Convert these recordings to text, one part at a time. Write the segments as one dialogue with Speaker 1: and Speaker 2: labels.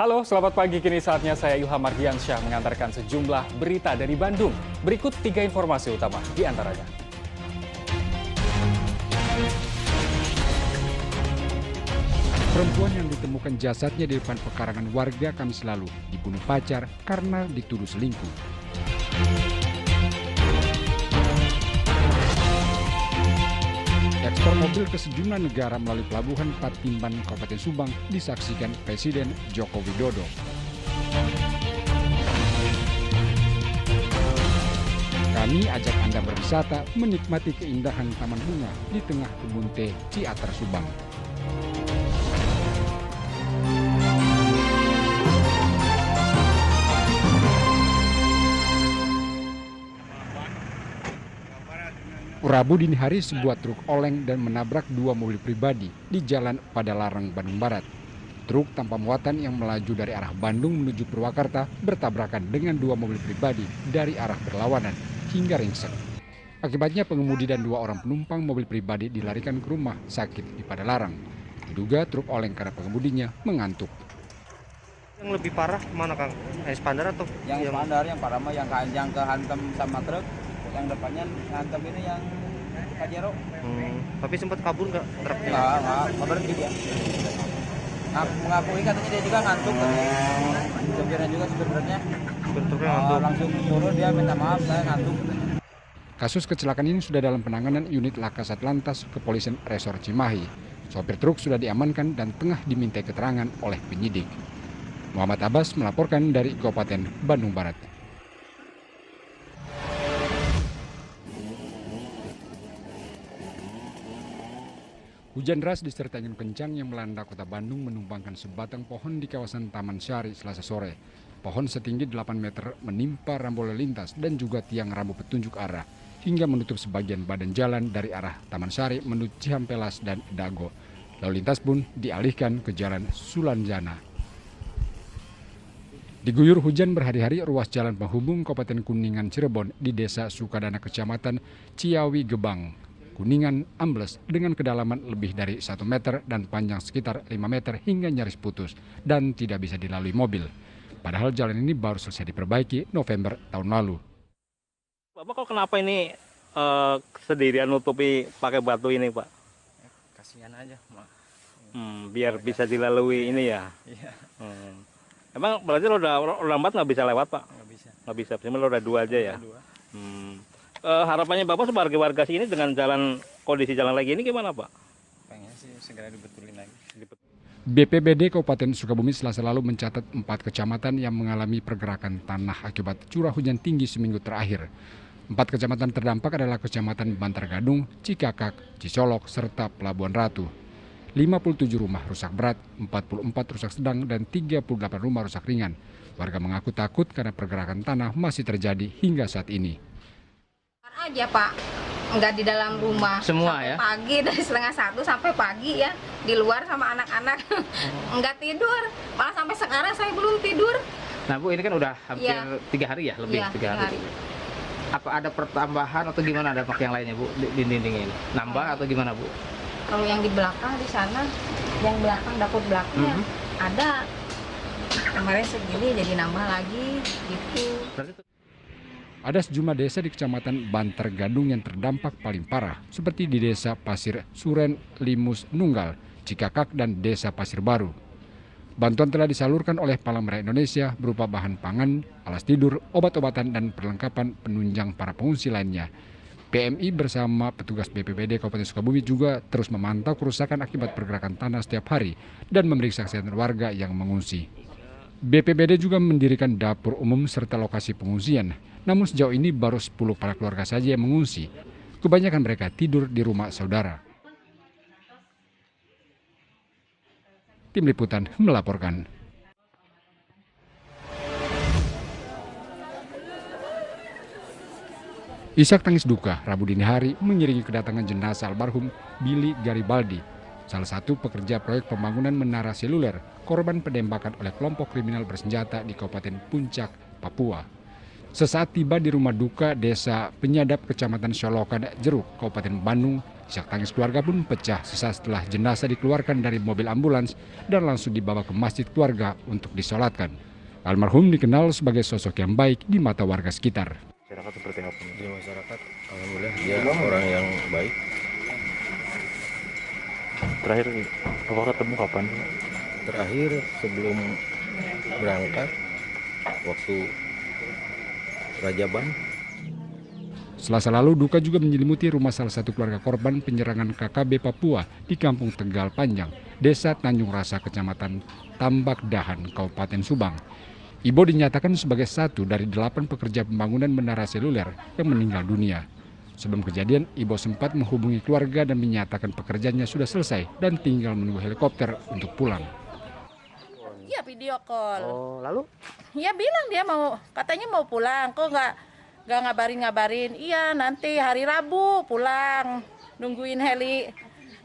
Speaker 1: Halo, selamat pagi. Kini saatnya saya Ilham Mardiansyah mengantarkan sejumlah berita dari Bandung. Berikut 3 informasi utama di antaranya.
Speaker 2: Perempuan yang ditemukan jasadnya di depan pekarangan warga Kamis lalu dibunuh pacar karena dituduh selingkuh. Ekspor mobil ke sejumlah negara melalui pelabuhan Patimban, Kabupaten Subang disaksikan Presiden Joko Widodo. Kami ajak Anda berwisata menikmati keindahan taman bunga di tengah kebun teh Ciater Subang. Rabu dini hari sebuah truk oleng dan menabrak 2 mobil pribadi di Jalan Padalarang, Bandung Barat. Truk tanpa muatan yang melaju dari arah Bandung menuju Purwakarta bertabrakan dengan 2 mobil pribadi dari arah berlawanan hingga ringsek. Akibatnya pengemudi dan 2 orang penumpang mobil pribadi dilarikan ke rumah sakit di Padalarang. Diduga truk oleng karena pengemudinya mengantuk.
Speaker 3: Yang lebih parah mana, Kang? Spandar atau
Speaker 4: Yang Spandar, yang parah mah yang kehantam sama truk. Yang depannya hantam ini yang Pajero.
Speaker 3: Tapi sempat kabur nggak truknya?
Speaker 4: Nggak berhenti dia. Mengakui katanya dia juga ngantuk. Supirnya juga sebenarnya.
Speaker 3: Bentuknya ngantuk.
Speaker 4: Langsung turun dia minta maaf, saya ngantuk.
Speaker 2: Kasus kecelakaan ini sudah dalam penanganan unit Laka Satlantas Kepolisian Resor Cimahi. Sopir truk sudah diamankan dan tengah dimintai keterangan oleh penyidik. Muhammad Abbas melaporkan dari Kabupaten Bandung Barat. Hujan deras disertai angin kencang yang melanda kota Bandung menumbangkan sebatang pohon di kawasan Taman Sari Selasa sore. Pohon setinggi 8 meter menimpa rambu lalu lintas dan juga tiang rambu petunjuk arah hingga menutup sebagian badan jalan dari arah Taman Sari menuju Cihampelas dan Dago. Lalu lintas pun dialihkan ke jalan Sulanjana. Diguyur hujan berhari-hari, ruas jalan penghubung Kabupaten Kuningan Cirebon di Desa Sukadana Kecamatan Ciawi Gebang, Kuningan ambles dengan kedalaman lebih dari 1 meter dan panjang sekitar 5 meter hingga nyaris putus dan tidak bisa dilalui mobil. Padahal jalan ini baru selesai diperbaiki November tahun lalu.
Speaker 3: Bapak kok kenapa ini sendirian nutupi pakai batu ini, Pak?
Speaker 4: Kasihan aja, Mak.
Speaker 3: Biar bisa dilalui ini ya.
Speaker 4: Iya,
Speaker 3: Emang berarti roda 4 nggak bisa lewat, Pak?
Speaker 4: nggak bisa.
Speaker 3: Nggak bisa, cuma roda 2 aja ya.
Speaker 4: Dua.
Speaker 3: Harapannya Bapak sebagai warga sini dengan kondisi jalan lagi ini gimana, Pak?
Speaker 4: Pengen sih segera dibetulin lagi.
Speaker 2: BPBD Kabupaten Sukabumi Selasa lalu mencatat 4 kecamatan yang mengalami pergerakan tanah akibat curah hujan tinggi seminggu terakhir. 4 kecamatan terdampak adalah Kecamatan Bantar Gadung, Cikakak, Cisolok, serta Pelabuhan Ratu. 57 rumah rusak berat, 44 rusak sedang, dan 38 rumah rusak ringan. Warga mengaku takut karena pergerakan tanah masih terjadi hingga saat ini.
Speaker 5: Aja Pak, nggak di dalam rumah
Speaker 3: Semua
Speaker 5: sampai
Speaker 3: ya?
Speaker 5: pagi dari setengah 1 sampai pagi ya, di luar sama anak-anak nggak tidur, malah sampai sekarang saya belum tidur.
Speaker 6: Nah Bu, ini kan udah hampir
Speaker 5: Iya.
Speaker 6: 3 hari ya, lebih
Speaker 5: Iya,
Speaker 6: 3 hari.
Speaker 5: 3 hari.
Speaker 6: Apa ada pertambahan atau gimana dampak yang lainnya Bu di dinding ini? Nambah atau gimana Bu?
Speaker 5: Kalau yang di belakang di sana, yang belakang dapur belakangnya ada kemarin segini jadi nambah lagi gitu.
Speaker 6: Berarti
Speaker 2: Ada sejumlah desa di Kecamatan Bantar Gadung yang terdampak paling parah, seperti di Desa Pasir Suren, Limus, Nunggal, Cikakak, dan Desa Pasir Baru. Bantuan telah disalurkan oleh Palang Merah Indonesia berupa bahan pangan, alas tidur, obat-obatan, dan perlengkapan penunjang para pengungsi lainnya. PMI bersama petugas BPBD Kabupaten Sukabumi juga terus memantau kerusakan akibat pergerakan tanah setiap hari dan memeriksa kesehatan warga yang mengungsi. BPBD juga mendirikan dapur umum serta lokasi pengungsian. Namun sejauh ini baru 10 kepala keluarga saja yang mengungsi. Kebanyakan mereka tidur di rumah saudara. Tim Liputan melaporkan. Isak tangis duka Rabu dini hari mengiringi kedatangan jenazah almarhum Billy Garibaldi, salah satu pekerja proyek pembangunan menara seluler, korban penembakan oleh kelompok kriminal bersenjata di Kabupaten Puncak, Papua. Sesaat tiba di rumah duka Desa Penyadap, Kecamatan Solokan, Jeruk, Kabupaten Bandung, isak tangis keluarga pun pecah sesaat setelah jenazah dikeluarkan dari mobil ambulans dan langsung dibawa ke masjid keluarga untuk disolatkan. Almarhum dikenal sebagai sosok yang baik di mata warga sekitar.
Speaker 3: Masyarakat seperti apa?
Speaker 7: Di masyarakat, alhamdulillah dia orang yang baik.
Speaker 3: Terakhir Bapak ketemu kapan?
Speaker 7: Terakhir sebelum berangkat waktu Rajaban.
Speaker 2: Selasa lalu duka juga menyelimuti rumah salah satu keluarga korban penyerangan KKB Papua di Kampung Tegal Panjang, Desa Tanjung Rasa, Kecamatan Tambak Dahan, Kabupaten Subang. Ibo dinyatakan sebagai satu dari 8 pekerja pembangunan menara seluler yang meninggal dunia. Sebelum kejadian, Ibo sempat menghubungi keluarga dan menyatakan pekerjaannya sudah selesai dan tinggal menunggu helikopter untuk pulang.
Speaker 8: Iya, video call.
Speaker 3: Oh, lalu?
Speaker 8: Ya bilang dia katanya mau pulang, kok nggak ngabarin. Iya, nanti hari Rabu pulang, nungguin heli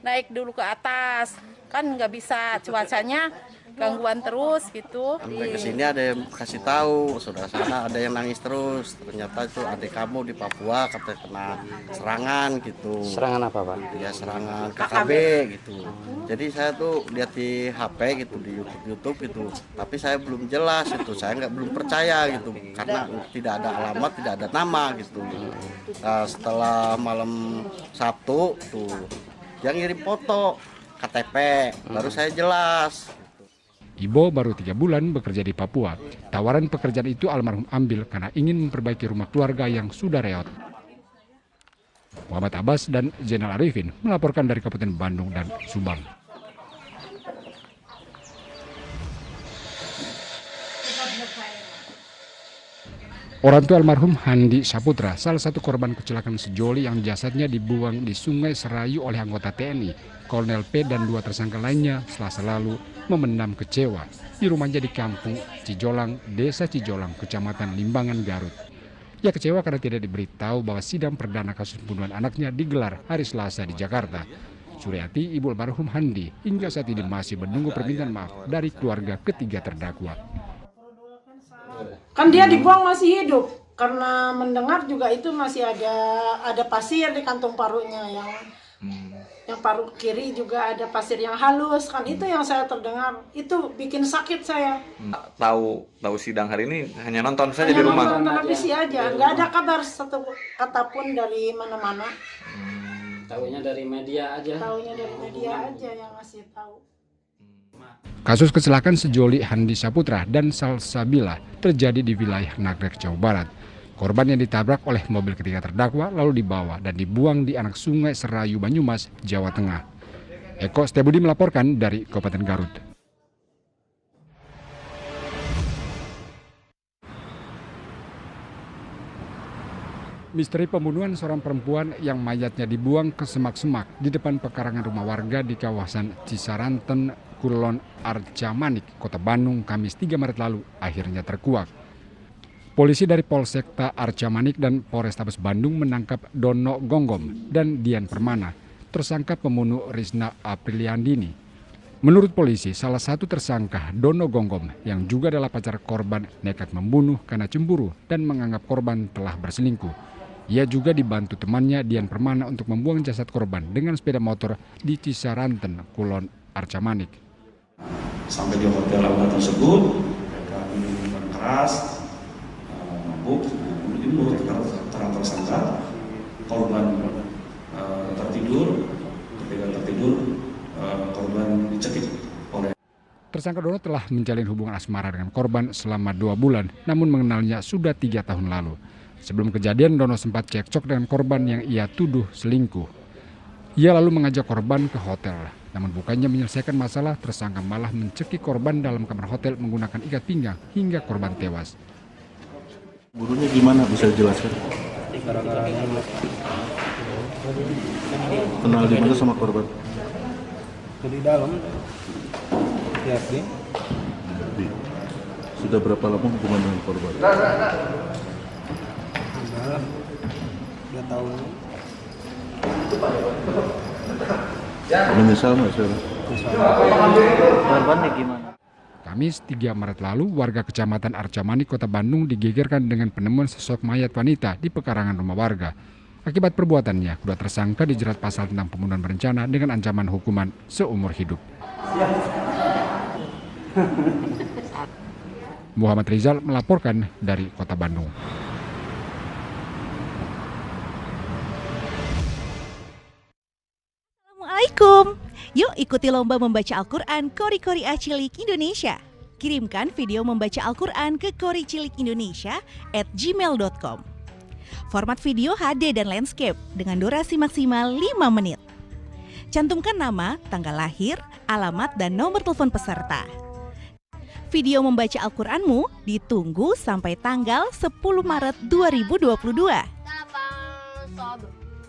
Speaker 8: naik dulu ke atas, kan nggak bisa, cuacanya gangguan terus gitu.
Speaker 9: Sampai ke sini ada yang kasih tahu, saudara sana ada yang nangis terus. Ternyata itu adik kamu di Papua katanya kena serangan gitu.
Speaker 6: Serangan apa, Pak?
Speaker 9: Ya serangan KKB gitu. Jadi saya tuh lihat di HP gitu, di YouTube gitu. Tapi saya belum jelas itu, saya belum percaya gitu karena tidak ada alamat, tidak ada nama gitu. Nah, setelah malam Sabtu tuh yang ngirim foto KTP, baru saya jelas.
Speaker 2: Ibo baru 3 bulan bekerja di Papua. Tawaran pekerjaan itu almarhum ambil karena ingin memperbaiki rumah keluarga yang sudah reot. Muhammad Abbas dan Zainal Arifin melaporkan dari Kabupaten Bandung dan Subang. Orang tua almarhum Handi Saputra, salah satu korban kecelakaan sejoli yang jasadnya dibuang di Sungai Serayu oleh anggota TNI, Kolonel P dan 2 tersangka lainnya Selasa lalu memendam kecewa di rumahnya di Kampung Cijolang, Desa Cijolang, Kecamatan Limbangan, Garut. Ia kecewa karena tidak diberitahu bahwa sidang perdana kasus pembunuhan anaknya digelar hari Selasa di Jakarta. Suryati, ibu almarhum Handi, hingga saat ini masih menunggu permintaan maaf dari keluarga ketiga terdakwa.
Speaker 10: Kan dia dibuang masih hidup, karena mendengar juga itu masih ada pasir di kantung parunya yang paru kiri juga ada pasir yang halus, kan itu yang saya terdengar, itu bikin sakit saya.
Speaker 11: Tahu sidang hari ini hanya nonton saja di rumah.
Speaker 10: Nonton televisi aja, nggak ada kabar satu kata pun dari mana-mana.
Speaker 6: Tahunya dari media aja.
Speaker 10: Tahunya dari media aja yang ngasih tahu.
Speaker 2: Kasus kecelakaan sejoli Handi Saputra dan Salsabila terjadi di wilayah Nagrek, Jawa Barat. Korban yang ditabrak oleh mobil ketiga terdakwa lalu dibawa dan dibuang di anak Sungai Serayu, Banyumas, Jawa Tengah. Eko Setiabudi melaporkan dari Kabupaten Garut. Misteri pembunuhan seorang perempuan yang mayatnya dibuang ke semak-semak di depan pekarangan rumah warga di kawasan Cisaranten, Kulon Arcamanik, Kota Bandung, Kamis 3 Maret lalu akhirnya terkuak. Polisi dari Polsekta Arcamanik dan Polrestabes Bandung menangkap Dono Gonggom dan Dian Permana, tersangka pembunuh Risna Apriliandini. Menurut polisi, salah satu tersangka, Dono Gonggom, yang juga adalah pacar korban, nekat membunuh karena cemburu dan menganggap korban telah berselingkuh. Ia juga dibantu temannya Dian Permana untuk membuang jasad korban dengan sepeda motor di Cisaranten, Kulon Arcamanik.
Speaker 12: Sampai di hotel Launa tersebut, mereka minuman keras, mabuk, menurut keterangan tersangka, korban tertidur, ketika tertidur, korban dicekik oleh.
Speaker 2: Tersangka Dono telah menjalin hubungan asmara dengan korban selama 2 bulan, namun mengenalnya sudah 3 tahun lalu. Sebelum kejadian, Dono sempat cekcok dengan korban yang ia tuduh selingkuh. Ia lalu mengajak korban ke hotel. Namun bukannya menyelesaikan masalah, tersangka malah mencekik korban dalam kamar hotel menggunakan ikat pinggang hingga korban tewas.
Speaker 12: Burunya gimana, bisa dijelaskan? Kenal di mana sama korban?
Speaker 7: Di dalam. Yakin.
Speaker 12: Sudah berapa lama hubungan dengan korban?
Speaker 7: 2 tahun.
Speaker 12: Menyesal nggak, saudara?
Speaker 7: Korbannya gimana?
Speaker 2: Kamis 3 Maret lalu, warga Kecamatan Arcamani, Kota Bandung digegerkan dengan penemuan sosok mayat wanita di pekarangan rumah warga. Akibat perbuatannya, kedua tersangka dijerat pasal tentang pembunuhan berencana dengan ancaman hukuman seumur hidup. Muhammad Rizal melaporkan dari Kota Bandung.
Speaker 13: Assalamualaikum. Yuk ikuti lomba membaca Al-Quran Kori Kori Cilik Indonesia. Kirimkan video membaca Al-Quran ke koricilikindonesia@gmail.com. Format video HD dan landscape dengan durasi maksimal 5 menit. Cantumkan nama, tanggal lahir, alamat, dan nomor telepon peserta. Video membaca Al-Quranmu ditunggu sampai tanggal 10 Maret 2022.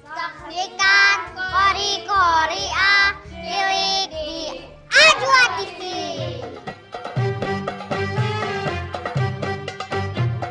Speaker 14: Saksikan Kori Kori Cilik di A2 TV.